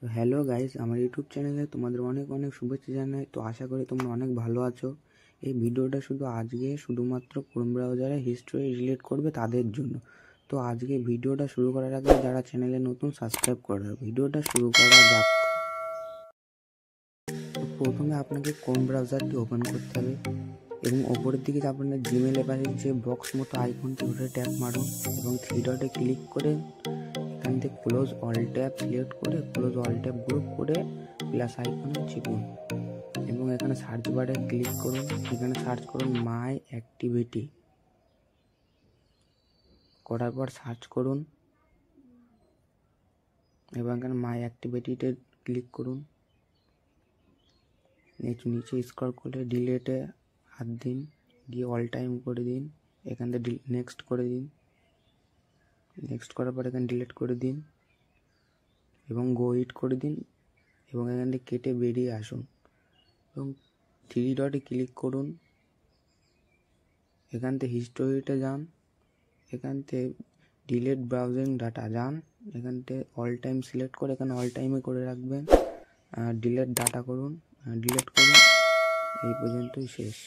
তো hello guys, আমার YouTube চ্যানেলে তোমাদের অনেক অনেক শুভেচ্ছা জানাই। তো আশা করি তোমরা অনেক ভালো আছো। এই ভিডিওটা শুধুমাত্র ক্রোম ব্রাউজারে হিস্ট্রি রিলেট করবে তাদের জন্য। তো আজকে ভিডিওটা শুরু করার আগে যারা চ্যানেলে নতুন সাবস্ক্রাইব করে ভিডিওটা শুরু করা যাক। তো প্রথমে আপনাকে ক্রোম ব্রাউজারটি ওপেন করতে হবে এবং ওপরের দিকে আপনার জিমেলের পাশে যে বক্স মতো আইকনটি ওটা ট্যাপ মারুন এবং থ্রি ডটে ক্লিক করে এখান থেকে ক্লোজ অল ট্যাব সিলেক্ট করে ক্লোজ অল ট্যাব গ্রুপ করে প্লাস আইকনে চিপুন এবং এখানে সার্চ বারে ক্লিক করুন। এখানে সার্চ করুন মাই অ্যাক্টিভিটি, করার পর সার্চ করুন এবং এখানে মাই অ্যাক্টিভিটিতে ক্লিক করুন। নিচে স্ক্রল করে ডিলেটে হাত দিন, গিয়ে অল টাইম করে দিন, এখান থেকে নেক্সট করে দিন। নেক্সট করার পর এখানে ডিলিট করে দিন এবং গো ইট করে দিন এবং এখান থেকে কেটে বেরিয়ে আসুন এবং থ্রি ডটে ক্লিক করুন। এখান থেকে হিস্টোরিতে যান, এখান থেকে ডিলেট ব্রাউজিং ডাটা যান, এখান থেকে অল টাইম সিলেক্ট করে এখানে অল টাইমে করে রাখবেন। ডিলেট ডাটা করুন, ডিলেট করুন। এই পর্যন্তই শেষ।